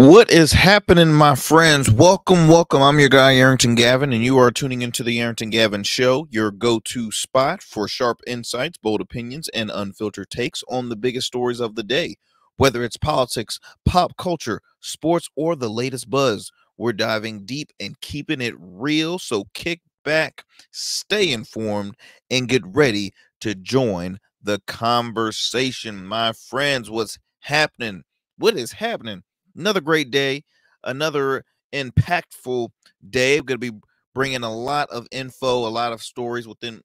What is happening, my friends? Welcome, welcome. I'm your guy, Arrington Gavin, and you are tuning into the Arrington Gavin Show, your go-to spot for sharp insights, bold opinions, and unfiltered takes on the biggest stories of the day. Whether it's politics, pop culture, sports, or the latest buzz, we're diving deep and keeping it real. So kick back, stay informed, and get ready to join the conversation. My friends, what's happening? What is happening? Another great day, another impactful day. I'm going to be bringing a lot of info, a lot of stories within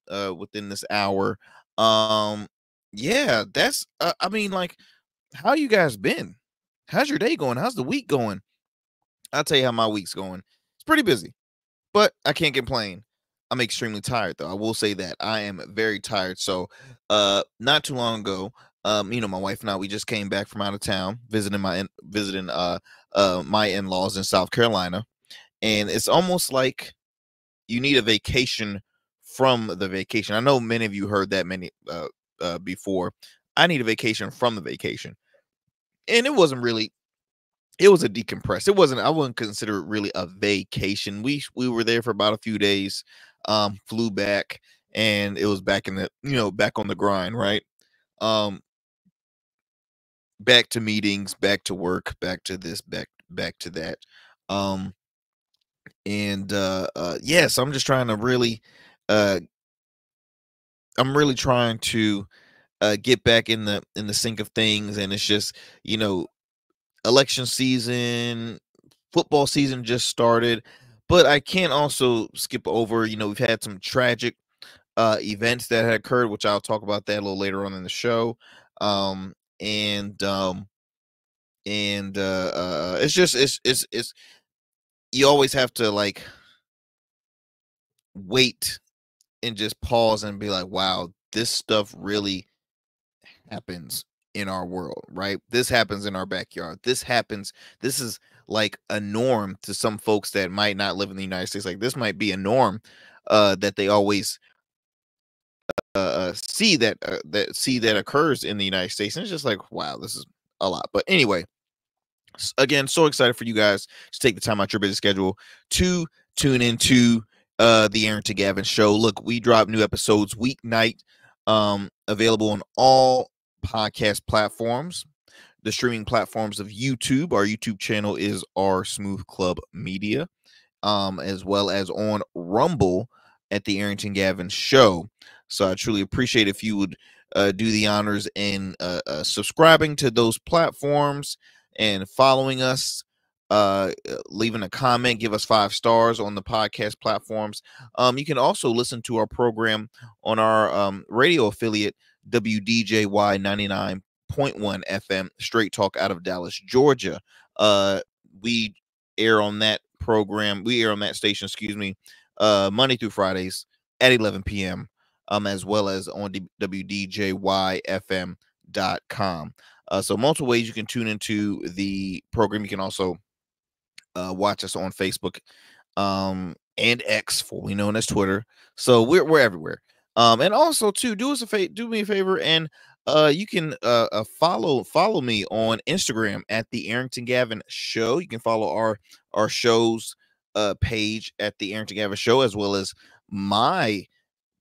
this hour. Um, yeah, that's I mean, like, how you guys been? How's your day going? How's the week going? I'll tell you how my week's going. It's pretty busy, but I can't complain. I'm extremely tired though. I will say that I am very tired. So, not too long ago, my wife and I, we just came back from out of town visiting my in-laws in South Carolina, and it's almost like you need a vacation from the vacation. I know many of you heard that before. I need a vacation from the vacation, and it wasn't really. It was a decompress. It wasn't. I wouldn't consider it really a vacation. We were there for about a few days, flew back, and it was back in the back on the grind, right? Um, Back to meetings, back to work, back to this, back to that. Um, and so I'm just trying to really, uh, I'm really trying to get back in the sync of things, and it's just you know election season, football season just started, but I can't also skip over. We've had some tragic events that had occurred, which I'll talk about that a little later on in the show. Um, and it's just it's you always have to like wait and just pause and be like, wow, this stuff really happens in our world, right? This happens in our backyard. This is like a norm to some folks that might not live in the United States. Like this might be a norm that they always see that occurs in the United States. And it's just like, wow, this is a lot. But anyway, again, so excited for you guys to take the time out your busy schedule to tune into the Arrington Gavin Show. Look, we drop new episodes weeknight, available on all podcast platforms, the streaming platforms of YouTube. Our YouTube channel is our Smooth Club Media, as well as on Rumble at the Arrington Gavin Show. So I truly appreciate if you would do the honors in subscribing to those platforms and following us, leaving a comment, give us 5 stars on the podcast platforms. You can also listen to our program on our radio affiliate, WDJY 99.1 FM, Straight Talk out of Dallas, Georgia. We air on that program. We air on that station, excuse me, Monday through Fridays at 11 p.m. As well as on WDJYFM.com. So multiple ways you can tune into the program. You can also watch us on Facebook and X, formerly known as Twitter. So we're everywhere. And also too, do me a favor, and you can follow me on Instagram at the Arrington Gavin Show. You can follow our show's page at the Arrington Gavin Show, as well as my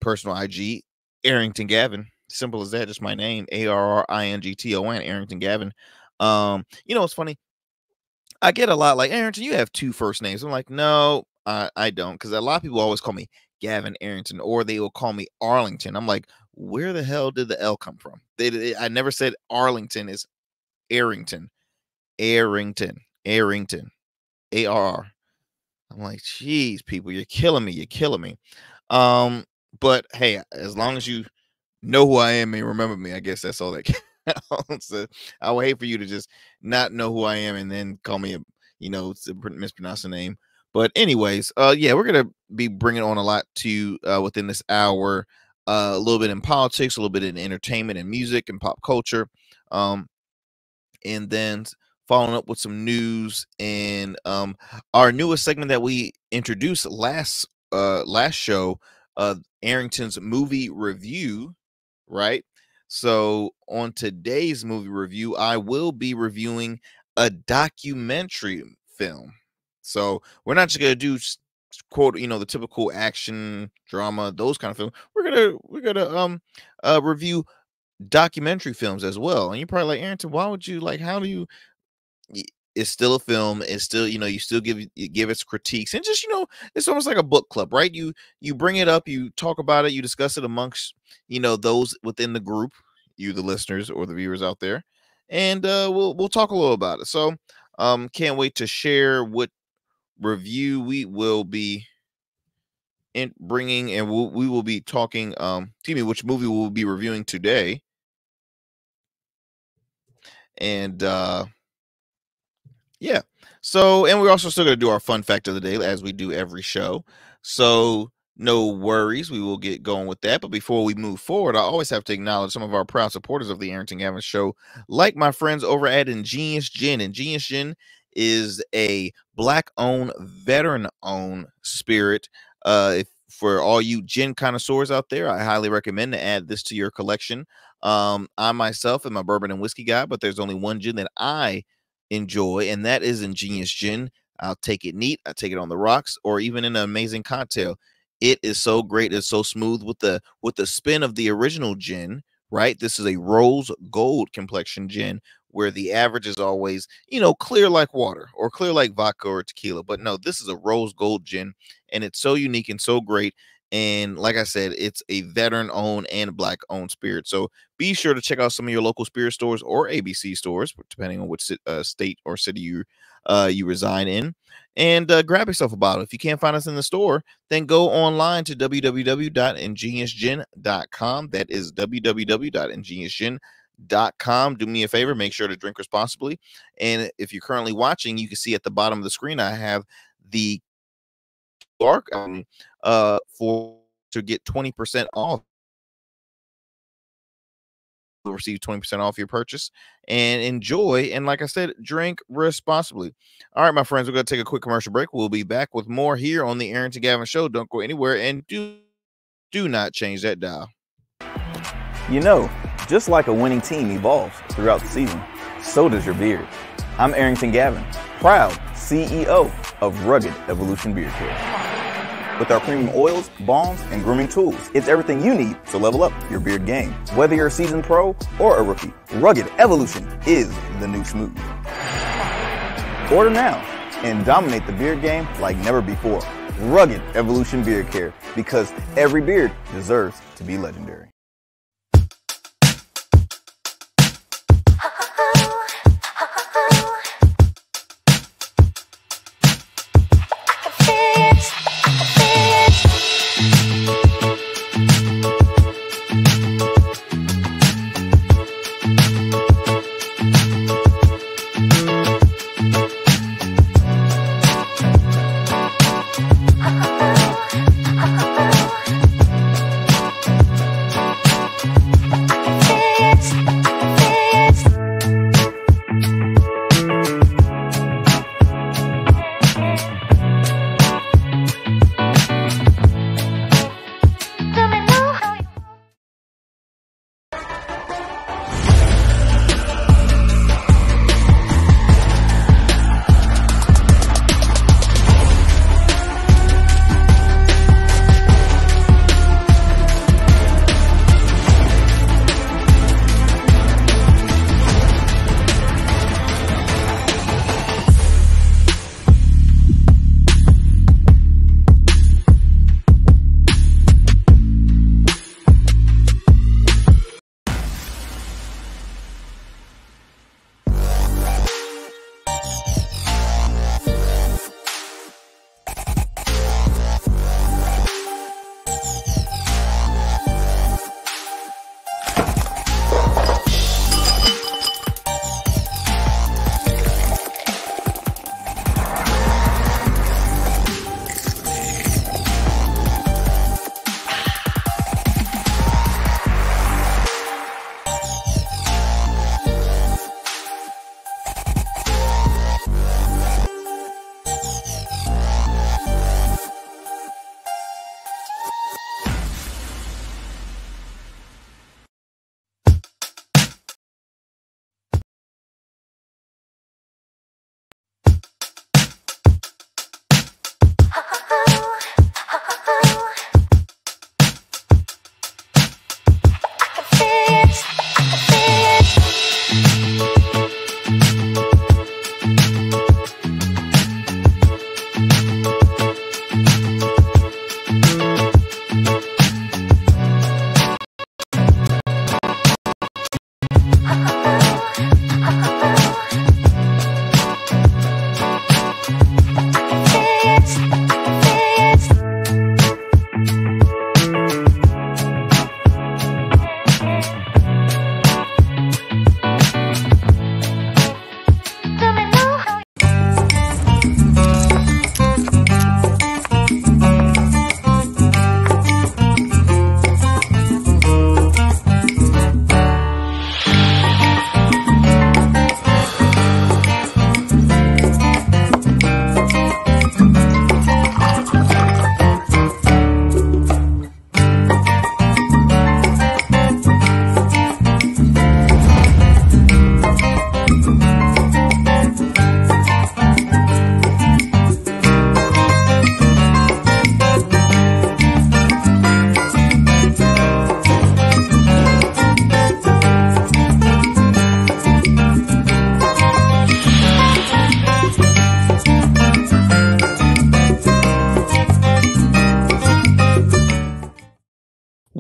personal IG, Arrington Gavin. Simple as that, just my name, ARRINGTON, Arrington Gavin. It's funny. I get a lot like, Arrington, you have 2 first names. I'm like, no, I don't, because a lot of people always call me Gavin Arrington, or they will call me Arlington. I'm like, where the hell did the L come from? I never said Arlington. Is Arrington, Arrington, ARR. I'm like, geez, people, you're killing me. You're killing me. But hey, as long as you know who I am and remember me, I guess that's all that counts. I would hate for you to just not know who I am and then call me mispronounce the name. But anyways, yeah, we're gonna be bringing on a lot to within this hour. A little bit in politics, a little bit in entertainment and music and pop culture, and then following up with some news and our newest segment that we introduced last show, Arrington's movie review, right? So on today's movie review, I will be reviewing a documentary film. So we're not just gonna do quote, the typical action drama, those kind of films. We're gonna review documentary films as well. And you're probably like, Arrington, why would you how do you? It's still a film. It's still, you still give its critiques, and just, it's almost like a book club, right? You bring it up, you talk about it, you discuss it amongst, those within the group, you, the listeners or the viewers out there, and we'll talk a little about it. So can't wait to share what review we will be bringing, and we will be talking, which movie we'll be reviewing today. And yeah, so, and we're also still going to do our fun fact of the day as we do every show, so no worries, we will get going with that. But before we move forward, I always have to acknowledge some of our proud supporters of the Arrington Gavin Show, like my friends over at Ingenious Gin. Ingenious Gin is a Black-owned, veteran-owned spirit. For all you gin connoisseurs out there, I highly recommend to add this to your collection. I myself am a bourbon and whiskey guy, but there's only one gin that I enjoy, and that is Ingenious Gin. I'll take it neat, I take it on the rocks, or even in an amazing cocktail. It is so great. It's so smooth with the spin of the original gin, right? This is a rose gold complexion gin, where the average is always, clear like water or clear like vodka or tequila. But no, this is a rose gold gin, and it's so unique and so great. And like I said, it's a veteran-owned and Black-owned spirit. So be sure to check out some of your local spirit stores or ABC stores, depending on which state or city you reside in, and grab yourself a bottle. If you can't find us in the store, then go online to www.ingeniousgin.com. That is www.ingeniousgin.com. Do me a favor, make sure to drink responsibly. And if you're currently watching, you can see at the bottom of the screen I have the QR for to get 20% off. You'll receive 20% off your purchase, and enjoy, and like I said, drink responsibly. All right, my friends, we're going to take a quick commercial break. We'll be back with more here on the Arrington Gavin Show. Don't go anywhere, and do not change that dial. Just like a winning team evolves throughout the season, so does your beard. I'm Arrington Gavin, proud CEO of Rugged Evolution Beard Care. With our premium oils, balms, and grooming tools, it's everything you need to level up your beard game. Whether you're a seasoned pro or a rookie, Rugged Evolution is the new smooth. Order now and dominate the beard game like never before. Rugged Evolution Beard Care, because every beard deserves to be legendary.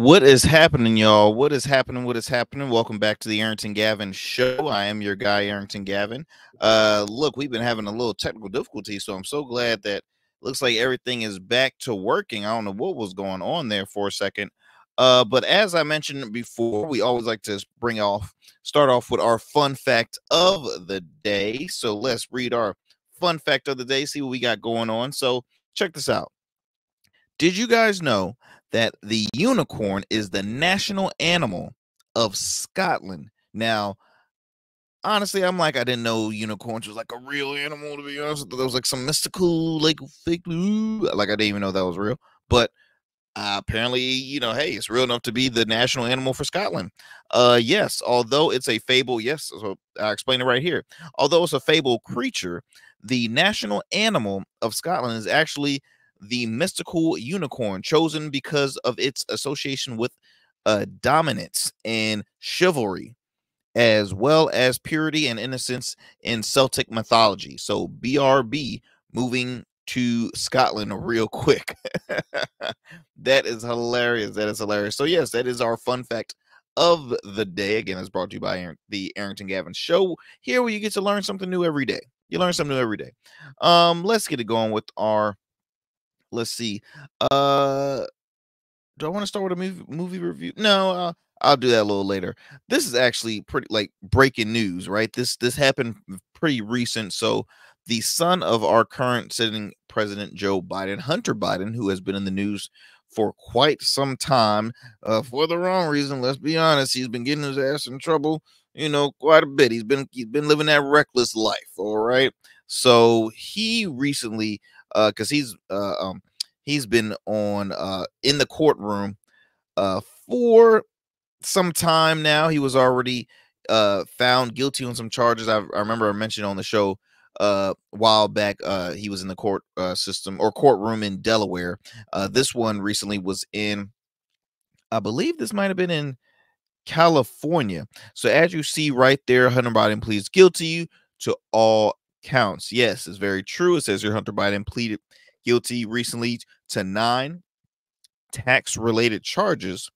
What is happening, y'all? What is happening? What is happening? Welcome back to the Arrington Gavin show. I am your guy, Arrington Gavin. Look, we've been having a little technical difficulty, so I'm so glad that looks like everything is back to working. I don't know what was going on there for a second. But as I mentioned before, we always like to start off with our fun fact of the day. So let's read our fun fact of the day, see what we got going on. So check this out. Did you guys know that the unicorn is the national animal of Scotland? Now, honestly, I'm like, I didn't know unicorns was like a real animal, to be honest. There was like some mystical, like fake, like I didn't even know that was real. But apparently, hey, it's real enough to be the national animal for Scotland. Yes, although it's a fable, yes, so I explain it right here. Although it's a fable creature, the national animal of Scotland is actually the mystical unicorn, chosen because of its association with dominance and chivalry, as well as purity and innocence in Celtic mythology. So BRB, moving to Scotland real quick. That is hilarious. That is hilarious. So yes, that is our fun fact of the day. Again, it's brought to you by the Arrington Gavin show, here where you get to learn something new every day. You learn something new every day. Let's get it going with our, let's see. Do I want to start with a movie review? No, I'll do that a little later. This is actually pretty like breaking news, right? This happened pretty recent. So the son of our current sitting president, Joe Biden, Hunter Biden, who has been in the news for quite some time, for the wrong reason. Let's be honest, he's been getting his ass in trouble, quite a bit. He's been living that reckless life. All right. So he recently, because he's been on in the courtroom for some time now. He was already found guilty on some charges. I remember I mentioned on the show a while back. He was in the court system or courtroom in Delaware. This one recently was in, I believe this might have been in California. So as you see right there, Hunter Biden pleads guilty to all counts. Yes, it's very true. It says here Hunter Biden pleaded guilty recently to 9 tax-related charges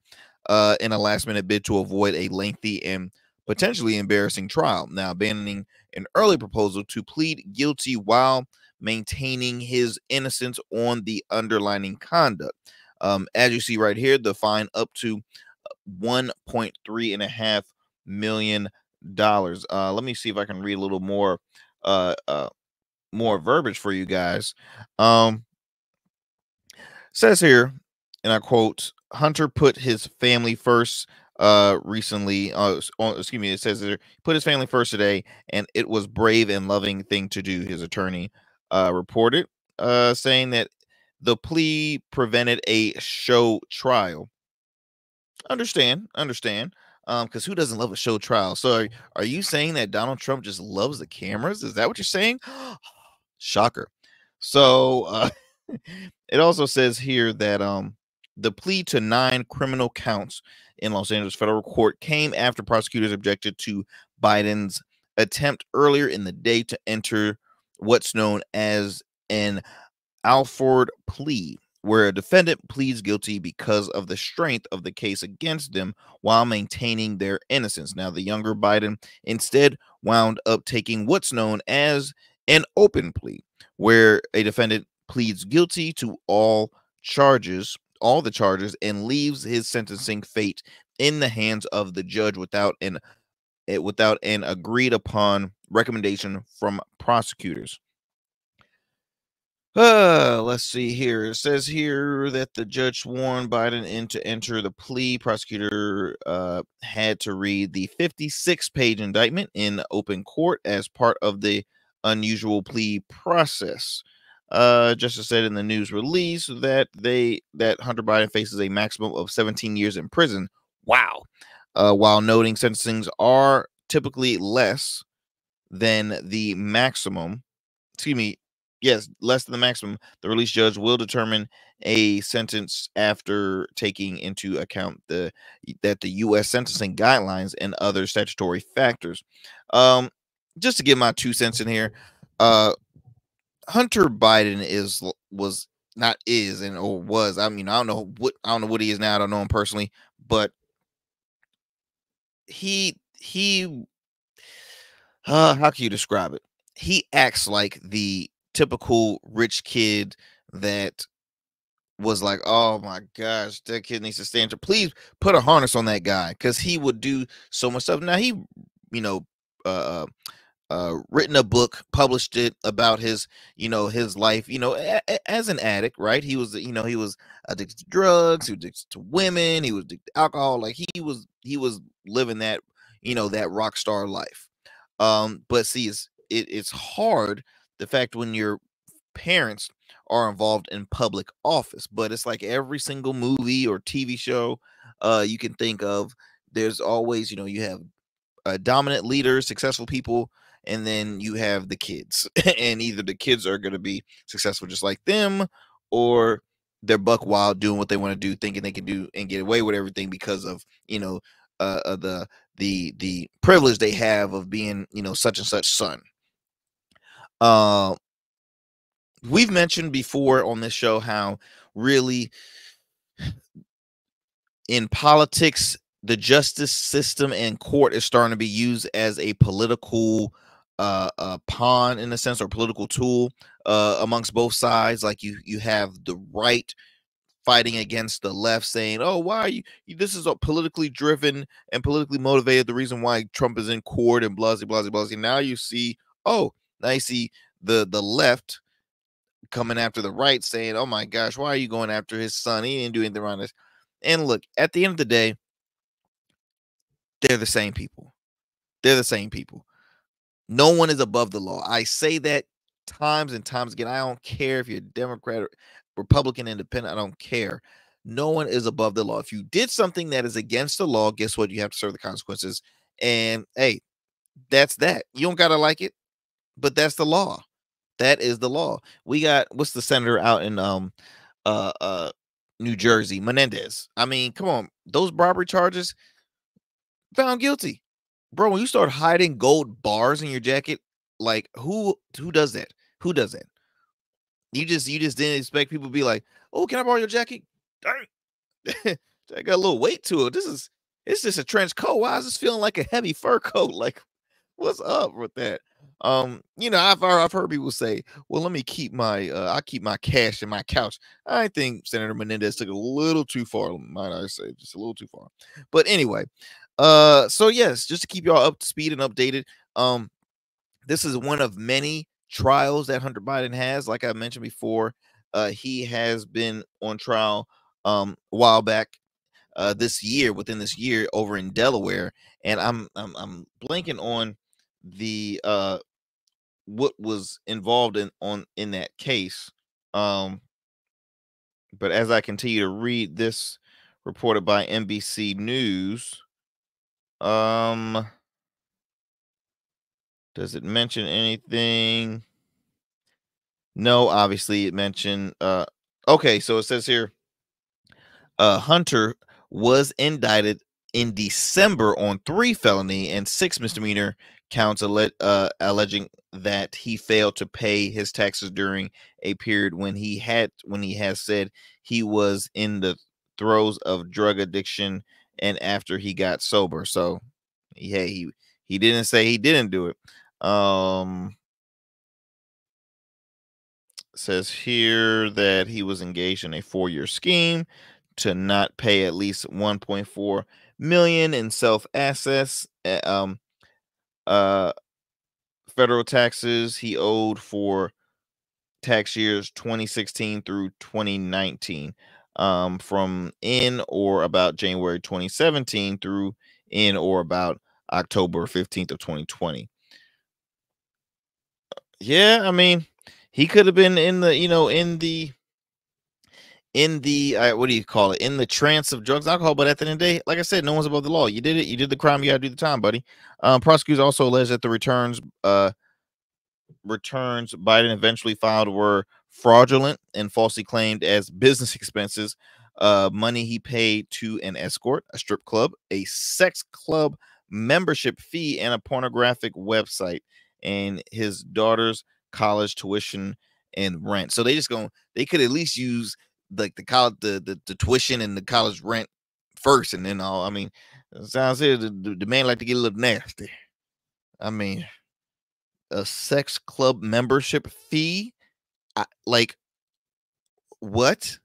in a last-minute bid to avoid a lengthy and potentially embarrassing trial. Now, abandoning an early proposal to plead guilty while maintaining his innocence on the underlying conduct. As you see right here, the fine up to $1.3 million. Let me see if I can read a little more more verbiage for you guys. Says here, and I quote, Hunter put his family first recently. Excuse me, it says there, put his family first today, and it was brave and loving thing to do, his attorney reported, saying that the plea prevented a show trial. Understand. Because who doesn't love a show trial? So are you saying that Donald Trump just loves the cameras? Is that what you're saying? Shocker. So it also says here that the plea to 9 criminal counts in Los Angeles federal court came after prosecutors objected to Biden's attempt earlier in the day to enter what's known as an Alford plea, where a defendant pleads guilty because of the strength of the case against them while maintaining their innocence. Now, the younger Biden instead wound up taking what's known as an open plea, where a defendant pleads guilty to all the charges, and leaves his sentencing fate in the hands of the judge without an agreed upon recommendation from prosecutors. Let's see here. It says here that the judge sworn Biden in to enter the plea. Prosecutor had to read the 56-page indictment in open court as part of the unusual plea process. Justice said in the news release that Hunter Biden faces a maximum of 17 years in prison. Wow. While noting sentencings are typically less than the maximum. Excuse me. Yes, less than the maximum. The release judge will determine a sentence after taking into account that the U.S. sentencing guidelines and other statutory factors. Just to give my 2 cents in here, Hunter Biden not is and or was. I mean, I don't know what he is now. I don't know him personally, but he how can you describe it? He acts like the typical rich kid that was like, oh my gosh, that kid needs to stand. Please put a harness on that guy because he would do so much stuff. Now he, you know, uh, written a book, published it about his, his life, as an addict, right? He was, he was addicted to drugs, he was addicted to women, he was addicted to alcohol. Like he was living that, that rock star life. But see, it's hard the fact when your parents are involved in public office, but it's like every single movie or TV show you can think of. There's always, you have dominant leaders, successful people, and then you have the kids. And either the kids are going to be successful just like them, or they're buck wild doing what they want to do, thinking they can do and get away with everything because of the privilege they have of being such and such son. We've mentioned before on this show how really in politics the justice system and court is starting to be used as a political pawn in a sense, or political tool amongst both sides. Like you have the right fighting against the left, saying, oh, why are you this is a politically driven and politically motivated, the reason why Trump is in court, and blah blah blah blah. Now you see the left coming after the right, saying, oh my gosh, why are you going after his son? He didn't do anything wrong. This. And look, at the end of the day, they're the same people. They're the same people. No one is above the law. I say that times and times again. I don't care if you're Democrat or Republican, Independent. I don't care. No one is above the law. If you did something that is against the law, guess what? You have to serve the consequences. And hey, that's that. You don't gotta like it, but that's the law. That is the law. We got, what's the senator out in uh New Jersey, Menendez. I mean, come on, those robbery charges, found guilty. Bro, when you start hiding gold bars in your jacket, like who does that? Who does that? You just didn't expect people to be like, oh, can I borrow your jacket? Dang. I got a little weight to it. It's just a trench coat. Why is this feeling like a heavy fur coat? Like, what's up with that? I've heard people say, well, let me keep I keep my cash in my couch. I think Senator Menendez took it a little too far, might I say, just a little too far. But anyway, so yes, just to keep y'all up to speed and updated, this is one of many trials that Hunter Biden has. Like I mentioned before, he has been on trial a while back, within this year over in Delaware, and I'm blanking on the what was involved in that case. But as I continue to read this reported by NBC News, does it mention anything? No, obviously it mentioned okay, so it says here Hunter was indicted in December on 3 felony and 6 misdemeanor counts alleging that he failed to pay his taxes during a period when he has said he was in the throes of drug addiction and after he got sober. So he didn't say he didn't do it. Says here that he was engaged in a 4-year scheme to not pay at least 1.4 million in self assets, federal taxes he owed for tax years 2016 through 2019, from in or about January 2017 through in or about October 15th of 2020. Yeah, I mean, he could have been in the what do you call it, in the trance of drugs and alcohol, but at the end of the day, like I said, no one's above the law. You did it, you did the crime, you gotta do the time, buddy. Prosecutors also alleged that the returns Biden eventually filed were fraudulent and falsely claimed as business expenses, money he paid to an escort, a strip club, a sex club membership fee, and a pornographic website, and his daughter's college tuition and rent. So they could at least use like the college, the tuition and the college rent first, and then all. I mean, sounds here the man like to get a little nasty. I mean, a sex club membership fee, like what?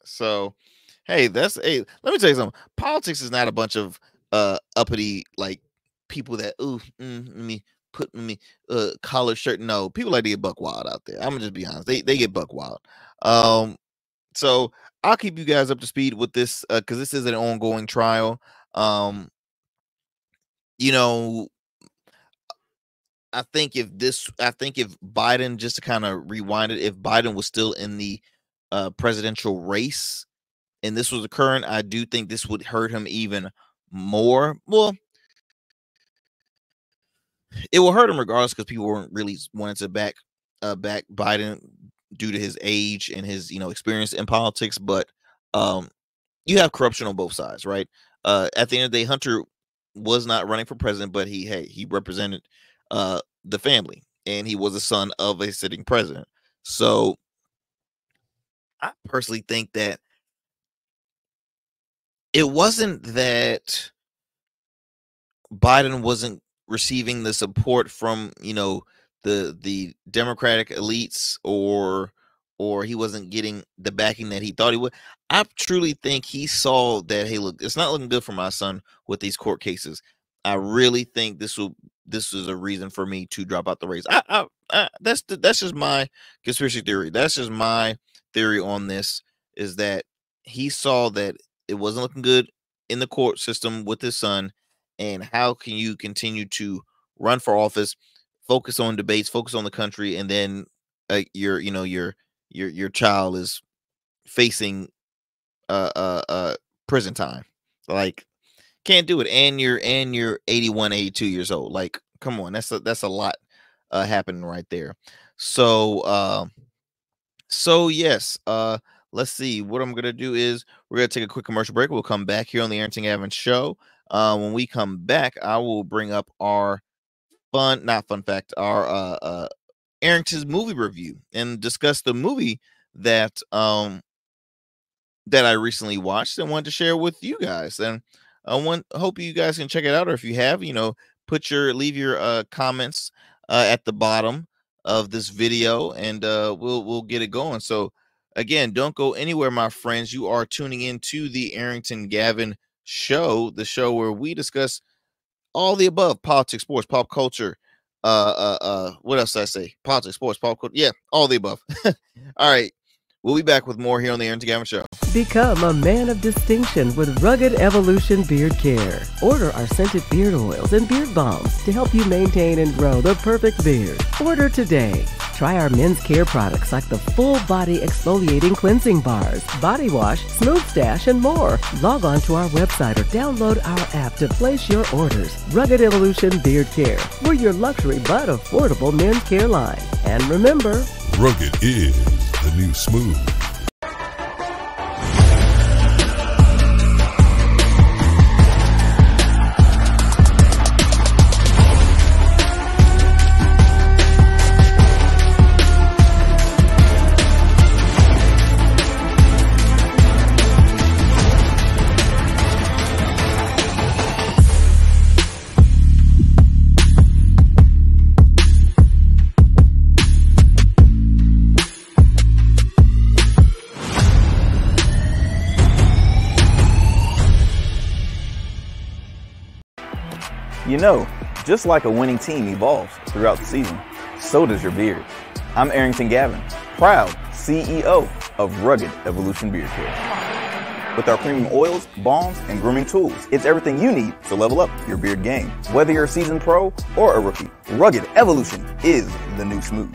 So, hey, let me tell you something. Politics is not a bunch of uppity like people that let me put me collar shirt. No, people like to get buck wild out there. I'm gonna just be honest. They get buck wild. So I'll keep you guys up to speed with this because this is an ongoing trial. You know, I think if Biden, just to kind of rewind it, if Biden was still in the presidential race and this was occurring, I do think this would hurt him even more. Well, it will hurt him regardless because people weren't really wanting to back Biden due to his age and his experience in politics. But you have corruption on both sides, right? At the end of the day, Hunter was not running for president, but he represented the family, and he was a son of a sitting president. So I personally think that it wasn't that Biden wasn't receiving the support from the Democratic elites, or he wasn't getting the backing that he thought he would. I truly think he saw that, hey, look, it's not looking good for my son with these court cases. I really think this is a reason for me to drop out the race. That's just my conspiracy theory. That's just my theory on this, is that he saw that it wasn't looking good in the court system with his son, and how can you continue to run for office, focus on debates, focus on the country, and then your child is facing prison time. Like, can't do it, and you're 81, 82 years old. Like, come on, that's a lot happening right there. So yes, let's see. What I'm gonna do is we're gonna take a quick commercial break. We'll come back here on the Arrington Gavin Show. When we come back, I will bring up our our Arrington's movie review and discuss the movie that that I recently watched and wanted to share with you guys. And hope you guys can check it out, or if you have, leave your comments at the bottom of this video, and we'll get it going. So again, don't go anywhere, my friends. You are tuning into the Arrington Gavin Show, the show where we discuss all the above: politics, sports, pop culture. What else did I say? Politics, sports, pop culture. Yeah, all the above. All right. We'll be back with more here on the Arrington Gavin Show. Become a man of distinction with Rugged Evolution Beard Care. Order our scented beard oils and beard balms to help you maintain and grow the perfect beard. Order today. Try our men's care products like the full body exfoliating cleansing bars, body wash, smooth stash, and more. Log on to our website or download our app to place your orders. Rugged Evolution Beard Care. We're your luxury but affordable men's care line. And remember, rugged is the new smooth. Just like a winning team evolves throughout the season, so does your beard. I'm Arrington Gavin, proud CEO of Rugged Evolution Beard Care. With our premium oils, balms, and grooming tools, it's everything you need to level up your beard game. Whether you're a seasoned pro or a rookie, Rugged Evolution is the new smooth.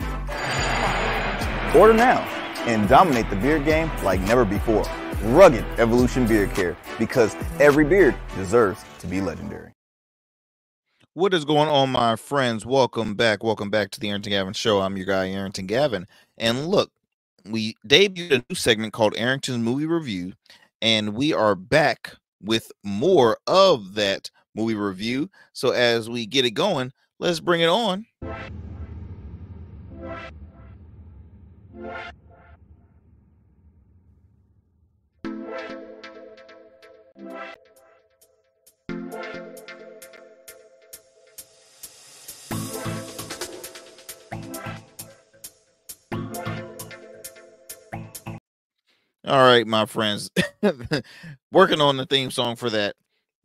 Order now and dominate the beard game like never before. Rugged Evolution Beard Care, because every beard deserves to be legendary. What is going on, my friends? Welcome back to the Arrington Gavin Show. I'm your guy, Arrington Gavin. And look, we debuted a new segment called Arrington's Movie Review, and we are back with more of that movie review. So as we get it going, let's bring it on. All right, my friends, working on the theme song for that,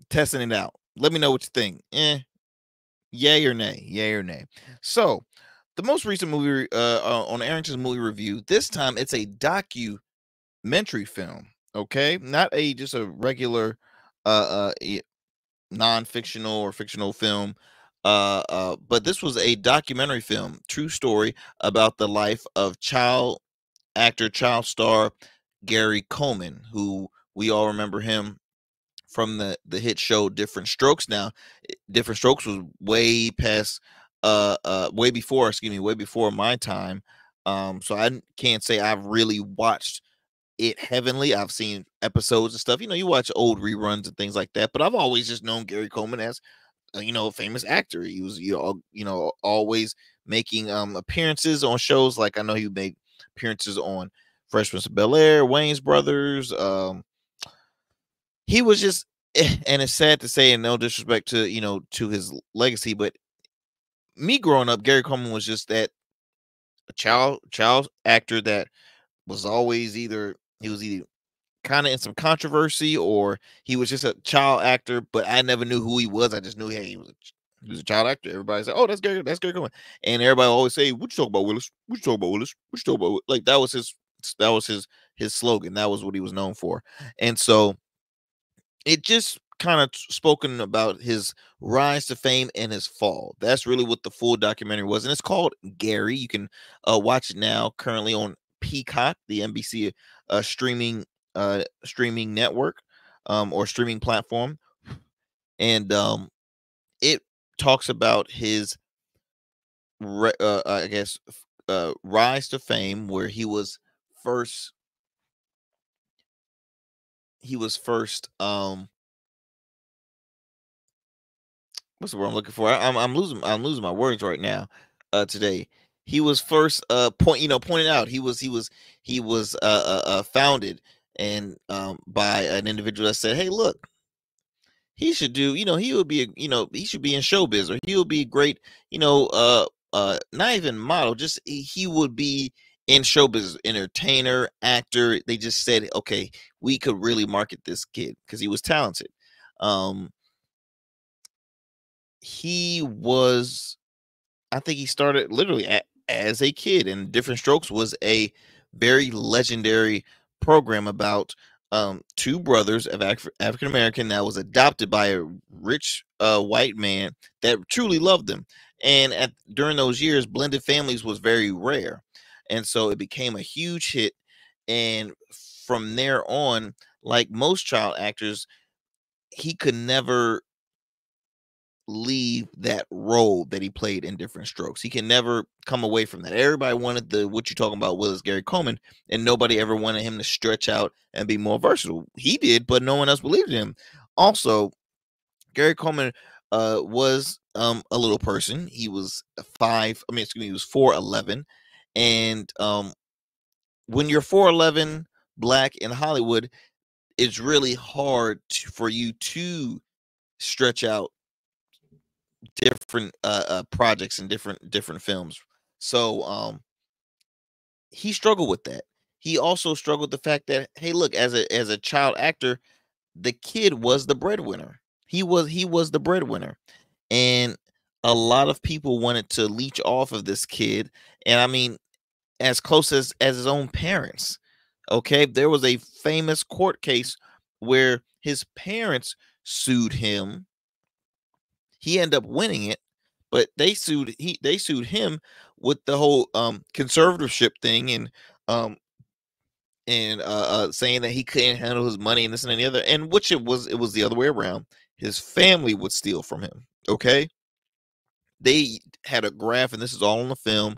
testing it out. Let me know what you think. Yay or nay? Yay or nay? So, the most recent movie on Arrington's movie review. This time, it's a documentary film. Okay, not a just a regular non-fictional or fictional film. But this was a documentary film, true story about the life of child star Gary Coleman, who we all remember him from the hit show Different Strokes. Now, Different Strokes was way past way before my time. So I can't say I've really watched it heavenly. I've seen episodes and stuff. You watch old reruns and things like that, but I've always just known Gary Coleman as a famous actor. He was always making appearances on shows. Like, I know he made appearances on Fresh Prince of Bel-Air, Wayne's Brothers. He was just and it's sad to say, and no disrespect to his legacy, but me growing up, Gary Coleman was just that a child actor that was always either kind of in some controversy, or he was just a child actor, but I never knew who he was. I just knew, hey, he was a child actor. Everybody said, "Oh, that's Gary Coleman," and everybody always say, "What you talk about, Willis? What you talk about, Willis? What you talk about?" Like, that was his slogan. That was what he was known for, and so it just kind of spoken about his rise to fame and his fall. That's really what the full documentary was, and it's called Gary. You can watch it now, currently on Peacock, the NBC streaming network, or streaming platform, and it talks about his I guess rise to fame, where he was first what's the word I'm looking for? I'm losing my words right now. Today, he was first pointed out. He was founded and by an individual that said, "Hey, look, he should do. He should be in showbiz, or he would be great. Not even model. Just he would be in showbiz, entertainer, actor." They just said, "Okay, we could really market this kid because he was talented." Um, he was I think he started literally as a kid, and Different Strokes was a very legendary program about two brothers of African American that was adopted by a rich white man that truly loved them. And during those years, blended families was very rare, and so it became a huge hit. And from there on, like most child actors, he could never leave that role that he played in Different Strokes. He can never come away from that. Everybody wanted the what you talking about, Willis Gary Coleman, and nobody ever wanted him to stretch out and be more versatile. He did, but no one else believed in him. Also, Gary Coleman was a little person. He was he was 4'11", and when you're 4'11", black in Hollywood, it's really hard for you to stretch out different projects and different films. So he struggled with that. He also struggled with the fact that, hey, look, as a child actor, the kid was the breadwinner. He was the breadwinner, and a lot of people wanted to leech off of this kid, and I mean, as close as his own parents. Okay, there was a famous court case where his parents sued him. He ended up winning it, but they sued him with the whole conservatorship thing, and saying that he couldn't handle his money and this and the other, and which it was the other way around. His family would steal from him. Okay, they had a graph, and this is all on the film,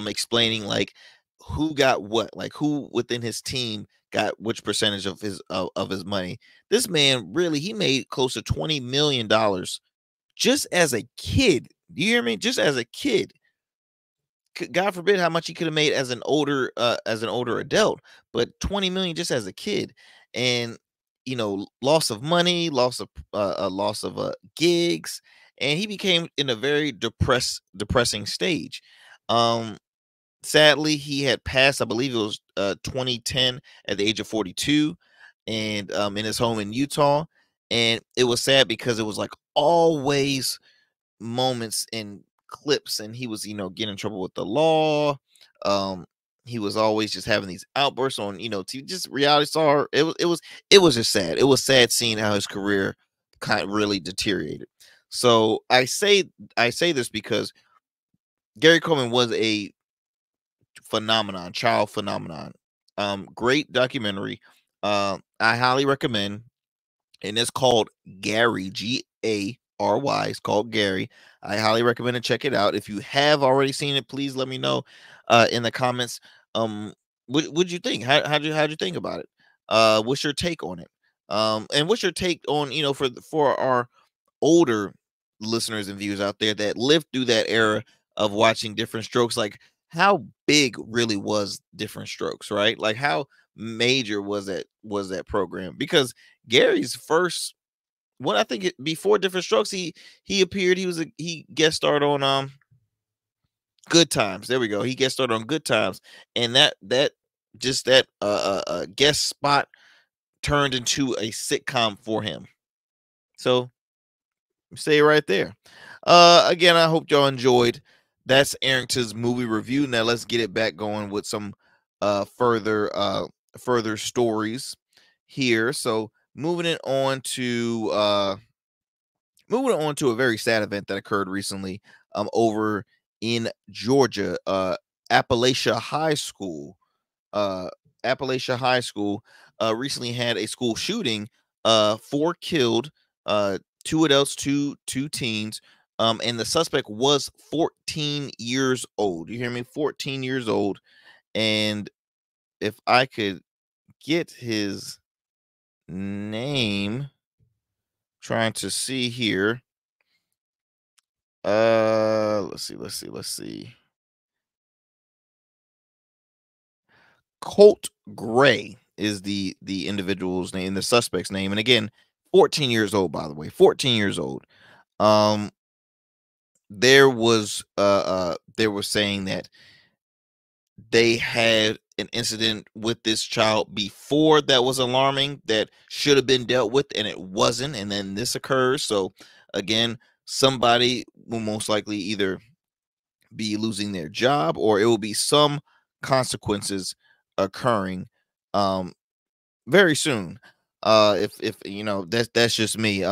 explaining like who got what, like who within his team got which percentage of his money. This man really, he made close to $20 million just as a kid. Do you hear me? Just as a kid, God forbid how much he could have made as an older adult, but 20 million just as a kid, and loss of money, loss of gigs, and he became in a very depressing stage. Um, Sadly, he had passed, I believe it was 2010 at the age of 42, and in his home in Utah. And it was sad because it was like always moments and clips, and he was getting in trouble with the law. um he was always just having these outbursts on TV, just reality star. It was just sad. It was sad seeing how his career kind of really deteriorated. So I say this because Gary Coleman was a child phenomenon. Great documentary. I highly recommend, and it's called Gary, Gary. It's called Gary. I highly recommend to check it out. If you have already seen it, please let me know in the comments. What'd you think? How'd you think about it? What's your take on it? And what's your take on for our older listeners and viewers out there that lived through that era of watching Different Strokes? Like, how big really was Different Strokes, right? Like, how major was that program? Because Gary's first, what I think before Different Strokes, he appeared. He guest starred on Good Times. There we go. He guest starred on Good Times, and that guest spot turned into a sitcom for him. So say it right there. Again, I hope y'all enjoyed. That's Arrington's movie review. Now let's get it back going with some further stories here. So moving on to a very sad event that occurred recently over in Georgia. Appalachia High School recently had a school shooting. 4 killed, 2 adults, two teens, and the suspect was 14 years old. You hear me? 14 years old. And if I could get his name, trying to see here. Let's see. Colt Gray is the individual's name, the suspect's name, and again, 14 years old, by the way. 14 years old. There was saying that they had an incident with this child before that was alarming, that should have been dealt with, and it wasn't, and then this occurs. So again, somebody will most likely either be losing their job, or it will be some consequences occurring very soon. If that's just me.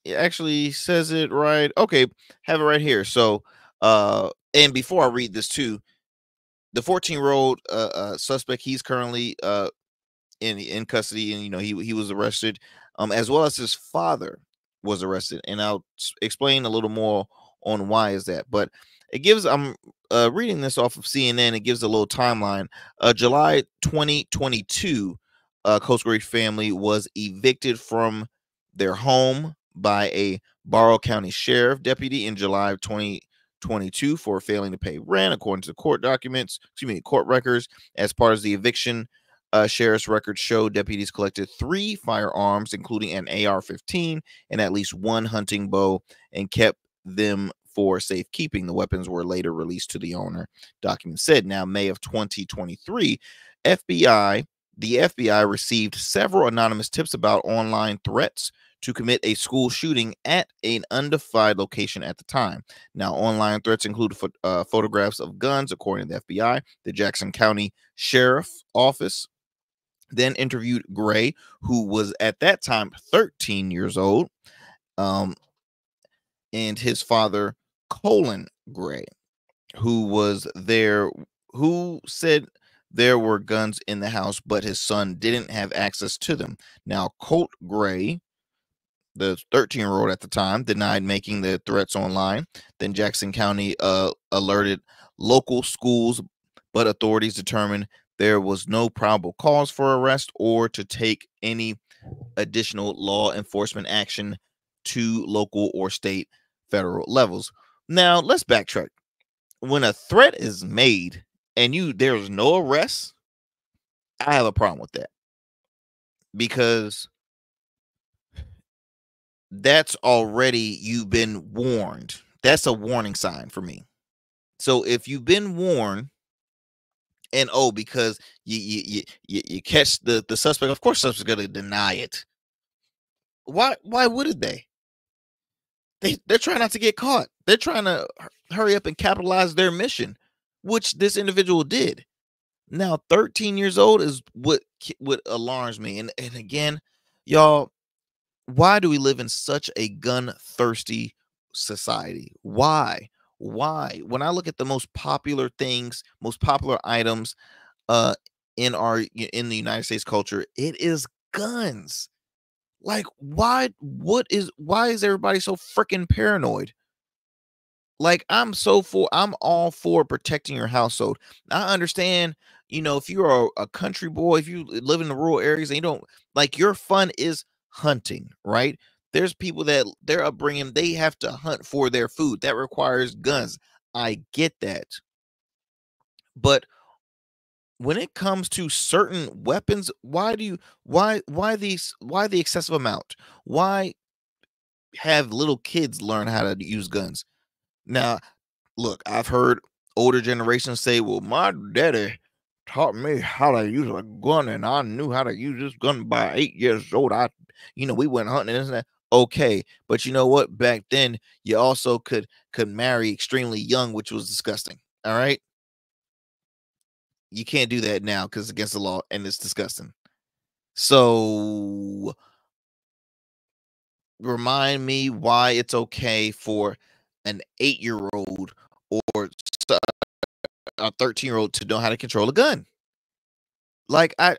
It actually says it right. Okay, have it right here. So and before I read this too, the 14-year-old suspect, he's currently in custody, and he was arrested, as well as his father was arrested, and I'll explain a little more on why is that. But it gives, I'm reading this off of CNN. It gives a little timeline. July 2022, Coast Gray family was evicted from their home by a Barrow County Sheriff deputy in July of 2022 for failing to pay rent, according to court records. As part of the eviction, sheriff's records show deputies collected 3 firearms, including an AR-15 and at least 1 hunting bow, and kept them for safekeeping. The weapons were later released to the owner, documents said. Now, May of 2023, the FBI received several anonymous tips about online threats to commit a school shooting at an undefined location at the time. Now, online threats include photographs of guns, according to the FBI. The Jackson County Sheriff's Office then interviewed Gray, who was at that time 13 years old, and his father, Colin Gray, who said there were guns in the house, but his son didn't have access to them. Now, Colt Gray, the 13-year-old at the time, denied making the threats online. Then Jackson County alerted local schools, but authorities determined there was no probable cause for arrest or to take any additional law enforcement action to local or state, federal levels. Now, let's backtrack. when a threat is made and there's no arrest, I have a problem with that, because that's already, you've been warned. That's a warning sign for me. So if you've been warned, and because you catch the suspect, of course the suspect's gonna deny it. Why wouldn't they? They're trying not to get caught. They're trying to hurry up and capitalize their mission, which this individual did. Now, 13 years old is what alarms me. And again, y'all, why do we live in such a gun thirsty society? Why? When I look at the most popular things, most popular items in the United States culture, it is guns. Like, why is everybody so freaking paranoid? Like, I'm all for protecting your household. I understand, if you're a country boy, if you live in the rural areas and you don't, like, your fun is hunting, right? There's people that their upbringing, they have to hunt for their food. That requires guns. I get that. But when it comes to certain weapons, why the excessive amount? Why have little kids learn how to use guns? Now, look, I've heard older generations say, well, my daddy taught me how to use a gun, and I knew how to use this gun by 8 years old. We went hunting and that. Okay, but you know what? Back then, you also could marry extremely young, which was disgusting. All right. You can't do that now because it's against the law and it's disgusting. So remind me why it's okay for an 8-year-old or a 13-year-old to know how to control a gun. Like, I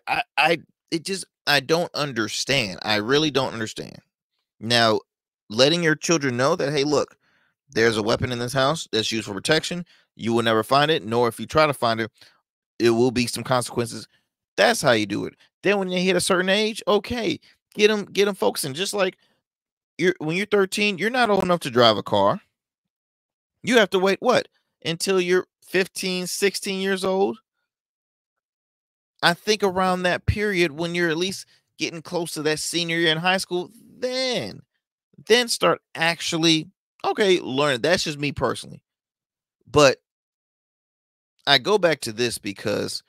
don't understand. I really don't understand. Now, letting your children know that, hey, look, there's a weapon in this house that's used for protection. You will never find it, nor if you try to find it, it will be some consequences. That's how you do it. Then when they hit a certain age, okay, get them focusing. Just like when you're 13, you're not old enough to drive a car. You have to wait until you're 15, 16 years old. I think around that period, when you're at least getting close to that senior year in high school, then start actually, learn. That's just me personally. But I go back to this because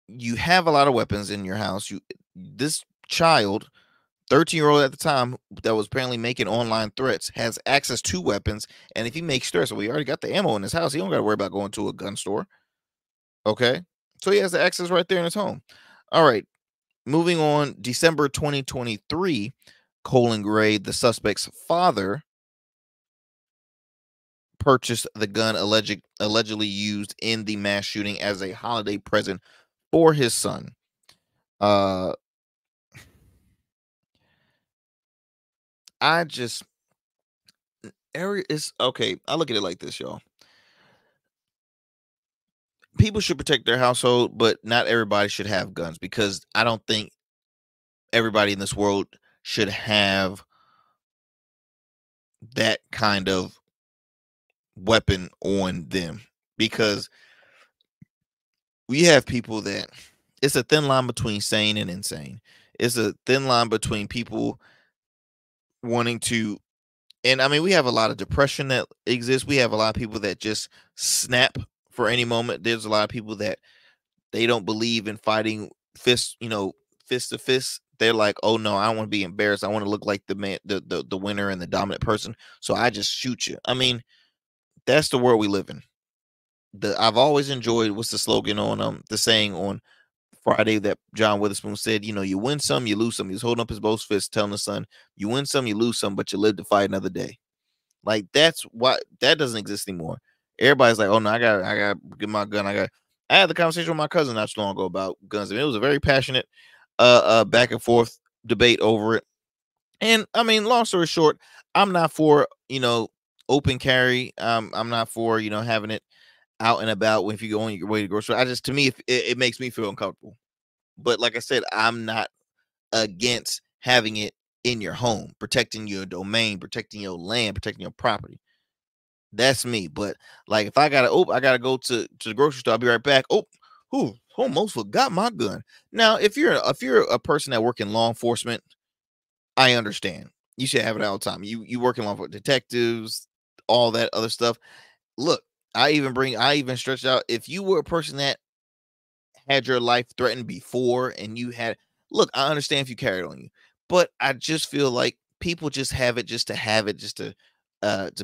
you have a lot of weapons in your house. This child, 13-year-old at the time, that was apparently making online threats, has access to weapons. And if he makes threats, well, he already got the ammo in his house. He don't got to worry about going to a gun store. Okay. So he has the access right there in his home. All right. Moving on, December 2023, Colin Gray, the suspect's father, purchased the gun allegedly used in the mass shooting as a holiday present for his son. It's okay. I look at it like this, y'all. People should protect their household, but not everybody should have guns, because I don't think everybody in this world should have that kind of weapon on them, because we have people that, it's a thin line between sane and insane. It's a thin line between people wanting to, and I mean, we have a lot of depression that exists. We have a lot of people that just snap for any moment. There's a lot of people that they don't believe in fighting fist to fist. They're like, oh no, I don't want to be embarrassed. I want to look like the man, the winner and the dominant person. So I just shoot you. I mean, that's the world we live in. I've always enjoyed, what's the slogan on the saying on Friday that John Witherspoon said, you win some, you lose some. He's holding up his both fists, telling the son, you win some, you lose some, but you live to fight another day. Like, that's why that doesn't exist anymore. Everybody's like, oh no, I gotta get my gun. I had the conversation with my cousin not too long ago about guns. I mean, it was a very passionate back and forth debate over it. And I mean, long story short, I'm not for, open carry. I'm not for, having it out and about if you go on your way to grocery. To me, it makes me feel uncomfortable. But like I said, I'm not against having it in your home, protecting your domain, protecting your land, protecting your property. That's me. But like if I gotta go to the grocery store, I'll be right back. Almost forgot my gun. Now, if you're a person that work in law enforcement, I understand. You should have it all the time. You work in law enforcement, detectives, all that other stuff. Look, I even stretched out. If you were a person that had your life threatened before and you had, look, I understand if you carry it on you, but I just feel like people just have it just to have it, just to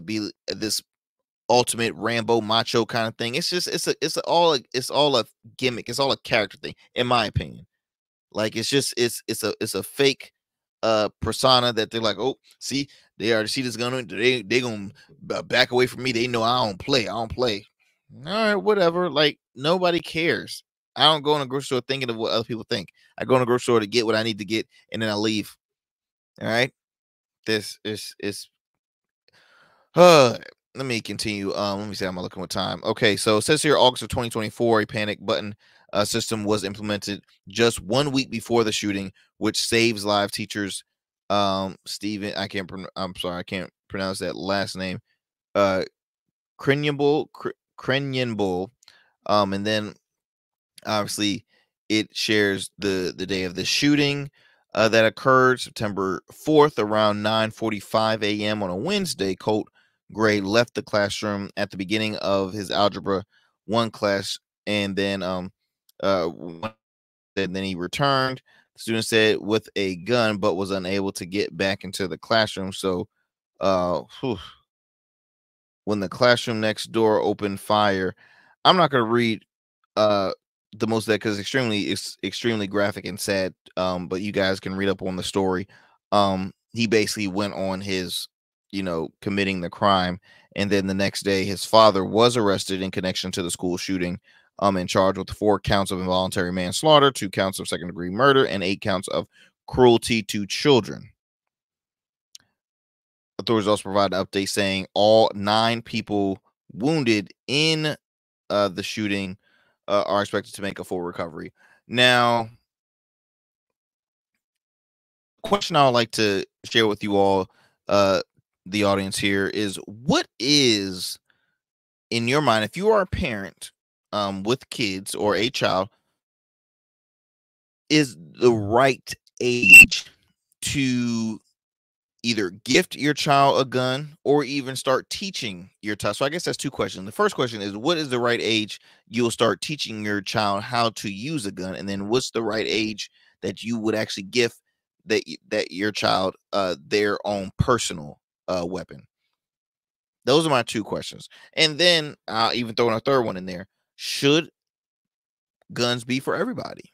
be this ultimate Rambo macho kind of thing. It's just it's all a gimmick. It's all a character thing, in my opinion. Like it's a fake persona that they're like, oh, see, they already see this gun, they gonna back away from me. They know I don't play. I don't play. All right, whatever. Like nobody cares. I don't go in a grocery store thinking of what other people think. I go in a grocery store to get what I need to get, and then I leave. All right. This is let me continue. Let me see. I'm looking what time. Okay, so it says here August of 2024, a panic button system was implemented just 1 week before the shooting, which saves live teachers. Stephen, I'm sorry, I can't pronounce that last name. Crenyenbull, and then obviously it shares the day of the shooting that occurred September 4th around 9:45 a.m. on a Wednesday. Colt Gray left the classroom at the beginning of his Algebra 1 class, and then then he returned. The student said with a gun, but was unable to get back into the classroom. So, when the classroom next door opened fire, I'm not going to read uh the most of that because it's extremely graphic and sad. But you guys can read up on the story. He basically went on his, committing the crime, and then the next day his father was arrested in connection to the school shooting, and charged with 4 counts of involuntary manslaughter, 2 counts of second-degree murder, and 8 counts of cruelty to children. Authorities also provide an update saying all 9 people wounded in the shooting are expected to make a full recovery. Now, question I would like to share with you all, the audience here, is what is, in your mind, if you are a parent with kids or a child, is the right age to either gift your child a gun or even start teaching your child? So I guess that's 2 questions. The first question is, what is the right age you'll start teaching your child how to use a gun? And then what's the right age that you would actually gift that your child their own personal weapon? Those are my 2 questions. And then I'll even throw in a third one in there. Should guns be for everybody?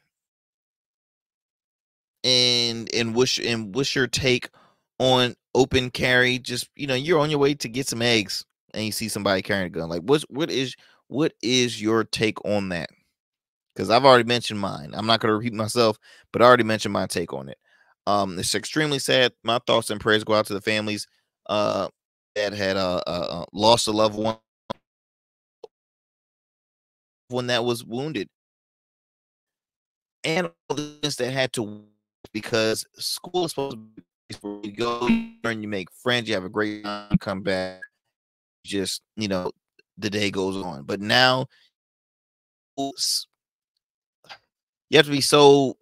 And what's your take on open carry? Just, you're on your way to get some eggs and you see somebody carrying a gun. Like what is your take on that? Because I've already mentioned mine. I'm not going to repeat myself, but I already mentioned my take on it. It's extremely sad. My thoughts and prayers go out to the families that had lost a loved one that was wounded, and all the things that had to, because school is supposed to be a place where you go, you learn, you make friends, you have a great time, you come back, just, the day goes on. But now you have to be so,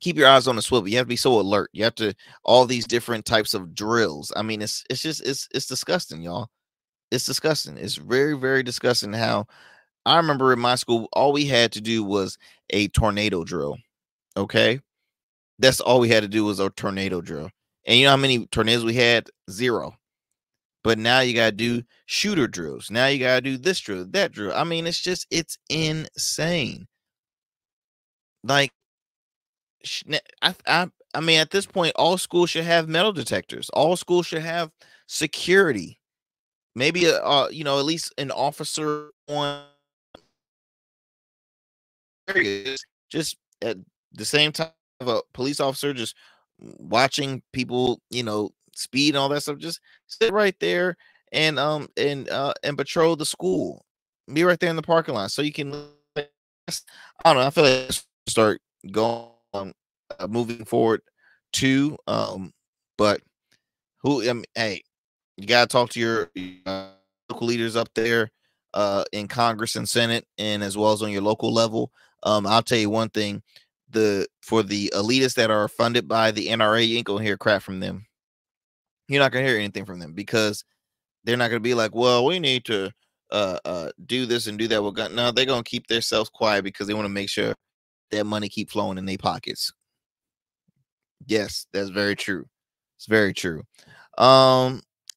keep your eyes on the swivel. You have to be so alert. You have to, all these different types of drills. I mean, it's just it's disgusting, y'all. It's disgusting. It's very, very disgusting how I remember in my school, all we had to do was a tornado drill. Okay. That's all we had to do was a tornado drill. And you know how many tornadoes we had? 0. But now you got to do shooter drills. Now you got to do this drill, that drill. I mean, it's insane. Like, I mean, at this point, all schools should have metal detectors. All schools should have security. Maybe at least an officer on areas, just at the same time of a police officer just watching people, speed and all that stuff. Just sit right there and patrol the school. Be right there in the parking lot so you can. I don't know. I feel like start going moving forward too. But hey, you gotta talk to your local leaders up there in Congress and Senate, and as well as on your local level. I'll tell you one thing: for the elitists that are funded by the NRA, you ain't gonna hear crap from them. You're not gonna hear anything from them because they're not gonna be like, well, we need to do this and do that with gun. No, they're gonna keep themselves quiet because they want to make sure that money keep flowing in their pockets. Yes, that's very true. It's very true.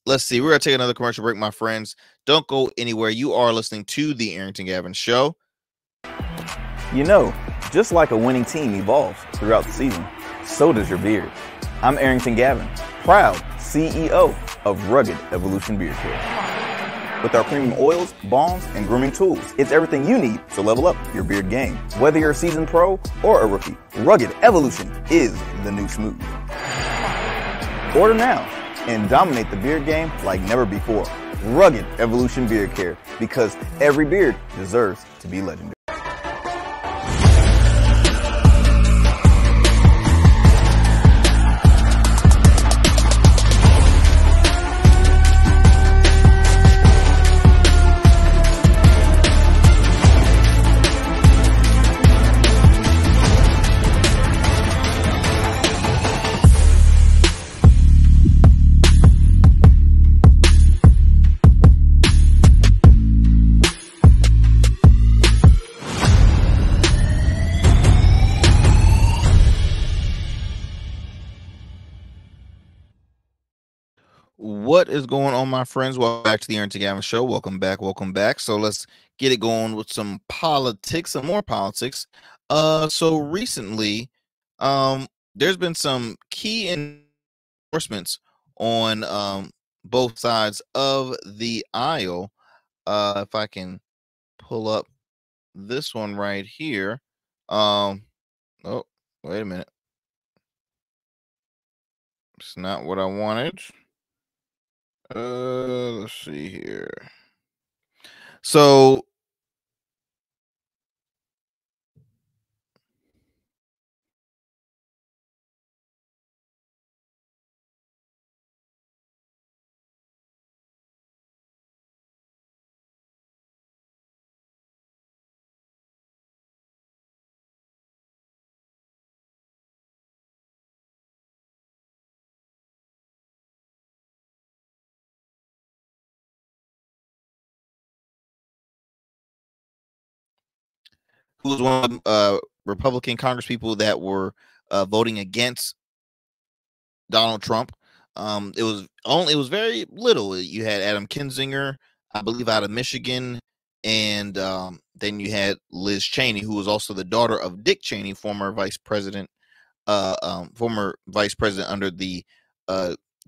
Let's see. We're gonna take another commercial break, my friends. Don't go anywhere. You are listening to the Arrington Gavin Show. You know, just like a winning team evolves throughout the season, so does your beard. I'm Arrington Gavin, proud CEO of Rugged Evolution Beard Care. With our premium oils, balms, and grooming tools, it's everything you need to level up your beard game. Whether you're a seasoned pro or a rookie, Rugged Evolution is the new smooth. Order now and dominate the beard game like never before. Rugged Evolution Beard Care, because every beard deserves to be legendary. What is going on, my friends? Welcome back to the Arrington Gavin Show. Welcome back. Welcome back. So let's get it going with some politics, some more politics. So recently, there's been some key endorsements on both sides of the aisle. If I can pull up this one right here. Oh, wait a minute. It's not what I wanted. Let's see here. So who was one of the Republican Congresspeople that were voting against Donald Trump? It was very little. You had Adam Kinzinger, I believe, out of Michigan, and then you had Liz Cheney, who was also the daughter of Dick Cheney, former vice president under the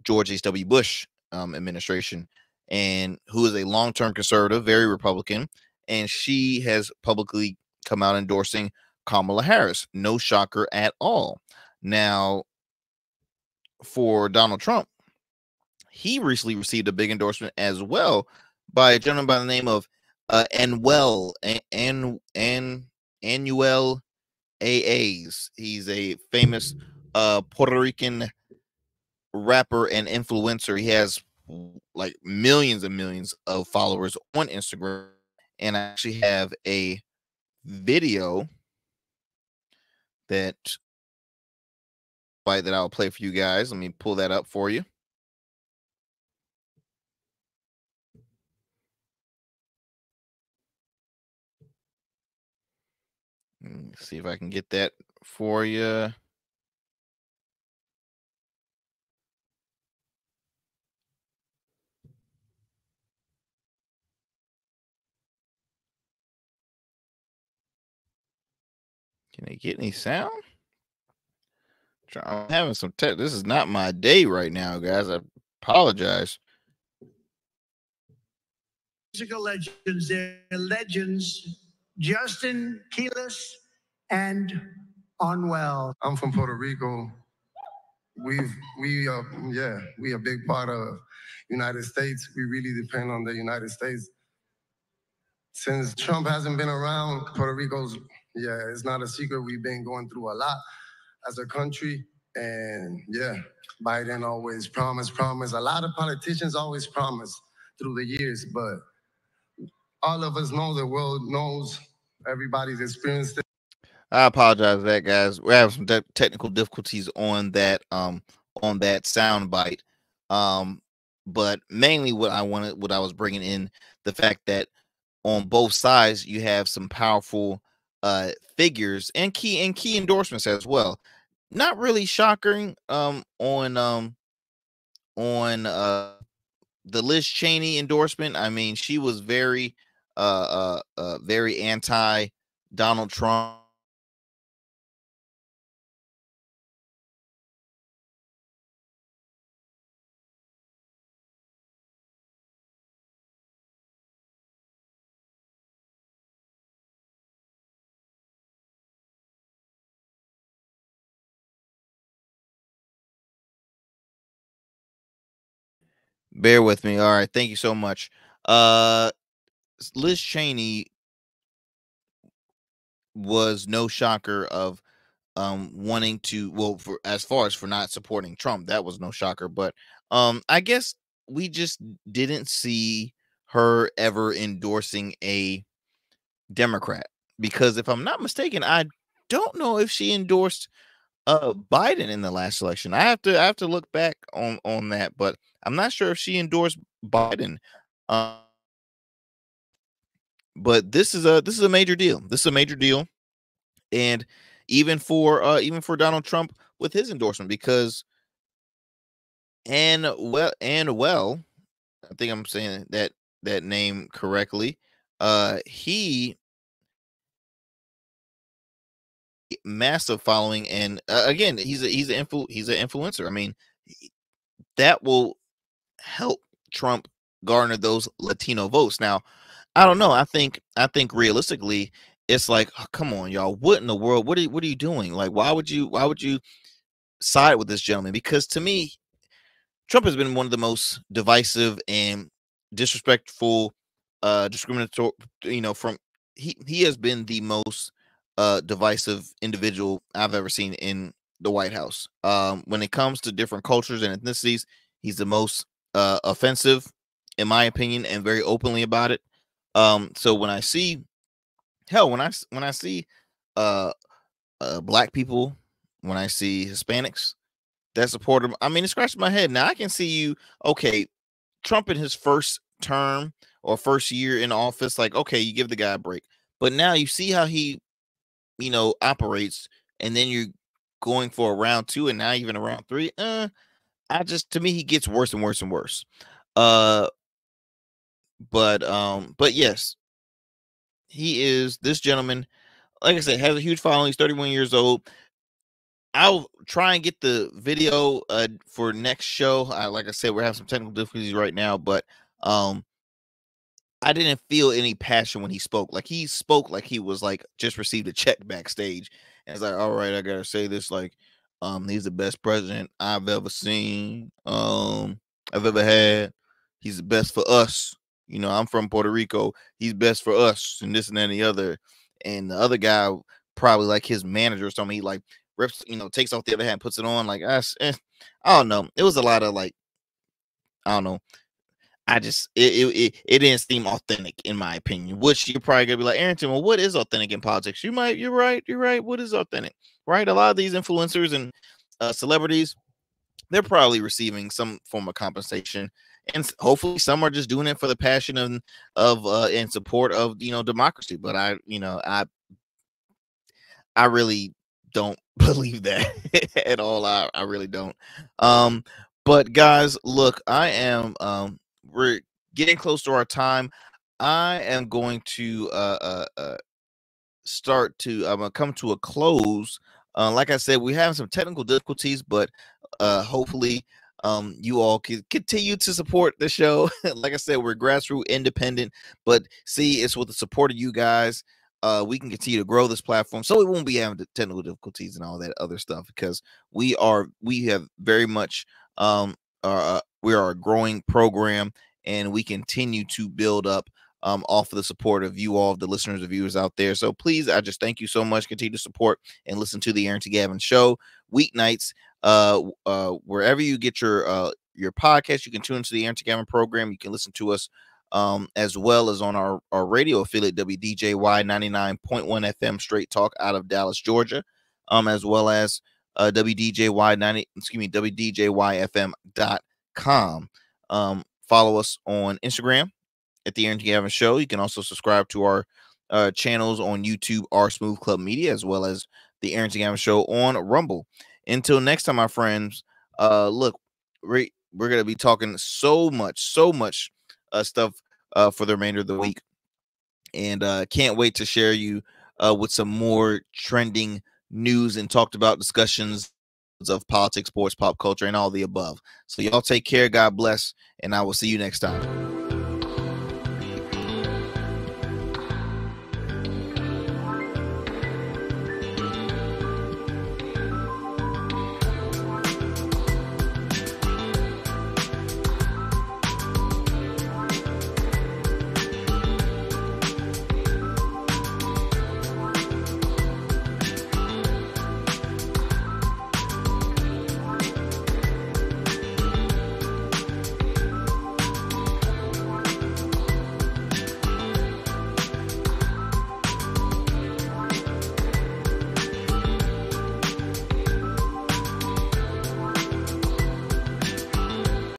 George H.W. Bush administration, and who is a long-term conservative, very Republican, and she has publicly come out endorsing Kamala Harris. No shocker at all. Now, for Donald Trump, he recently received a big endorsement as well by a gentleman by the name of Anuel AAs. He's a famous Puerto Rican rapper and influencer. He has like millions and millions of followers on Instagram, and I actually have a video that I'll play for you guys. Let me pull that up for you. Let's see if I can get that for you. Can they get any sound? I'm having some tech. This is not my day right now, guys. I apologize. Musical legends, they're legends. Justin Quiles and Anuel. I'm from Puerto Rico. We a big part of United States. We really depend on the United States. Since Trump hasn't been around, Puerto Rico's, it's not a secret. We've been going through a lot as a country. And Biden always promised. A lot of politicians always promise through the years, but all of us know, the world knows, everybody's experienced it. I apologize for that, guys. We're having some technical difficulties on that sound bite. Um, but mainly what I was bringing in, the fact that on both sides you have some powerful figures and key endorsements as well. Not really shocking on the Liz Cheney endorsement. I mean, she was very very anti Donald Trump. Bear with me. All right, thank you so much. Liz Cheney was no shocker of wanting to, well, for as far as for not supporting Trump, that was no shocker, but I guess we just didn't see her ever endorsing a Democrat, because if I'm not mistaken, I don't know if she endorsed Biden in the last election. I have to look back on that, but I'm not sure if she endorsed Biden. But this is a major deal. This is a major deal, and even for Donald Trump with his endorsement, because well, I think I'm saying that name correctly. He massive following, and again, he's an influencer. I mean, that will help Trump garner those Latino votes. Now, I don't know. I think realistically, it's like, oh, come on, y'all. What in the world? What are you doing? Like, why would you side with this gentleman? Because to me, Trump has been one of the most divisive and disrespectful, discriminatory. From he has been the most divisive individual I've ever seen in the White House. When it comes to different cultures and ethnicities, he's the most offensive, in my opinion, and very openly about it. So when I see, when I see uh, black people, when I see Hispanics that support him, I mean, it scratches my head. Now I can see you, okay, Trump in his first term or first year in office, like, okay, you give the guy a break. But now you see how he, operates, and then you're going for a round two, and now even a round three. To me, he gets worse and worse and worse. But yes, this gentleman, like I said, has a huge following. He's 31 years old. I'll try and get the video for next show. Like I said, we're having some technical difficulties right now, but I didn't feel any passion when he spoke. Like, he spoke like he was like just received a check backstage, and it's like, all right, I gotta say this, like, he's the best president I've ever seen, I've ever had. He's the best for us. I'm from Puerto Rico. He's best for us, and this and that and the other. And the other guy, probably like his manager or something, he like rips, takes off the other hat, puts it on. Like, I don't know. It was a lot of like, I don't know. It didn't seem authentic, in my opinion. Which you're probably gonna be like, Arrington, well, what is authentic in politics? You're right. What is authentic? Right? A lot of these influencers and celebrities, they're probably receiving some form of compensation, and hopefully some are just doing it for the passion of in support of democracy. But I really don't believe that at all. I really don't. But guys, look, we're getting close to our time. I am going to I'm gonna come to a close. Like I said, we have some technical difficulties, but hopefully you all can continue to support the show. Like I said, we're grassroots independent, but see, it's with the support of you guys, we can continue to grow this platform, so we won't be having the technical difficulties and all that other stuff, because we have very much we are a growing program, and we continue to build up off of the support of you all, the listeners, the viewers out there. So please, I just thank you so much. Continue to support and listen to the Arrington Gavin Show weeknights, wherever you get your podcast. You can tune into the Arrington Gavin program. You can listen to us as well as on our radio affiliate WDJY 99.1 FM Straight Talk out of Dallas, Georgia, as well as WDJYFM.com. Follow us on Instagram at the Arrington Gavin Show. You can also subscribe to our channels on YouTube, R Smooth Club Media, as well as the Arrington Gavin Show on Rumble. Until next time, my friends, look, we're going to be talking so much stuff for the remainder of the week, and can't wait to share you with some more trending news and talked about discussions of politics, sports, pop culture, and all the above. So y'all take care. God bless, and I will see you next time.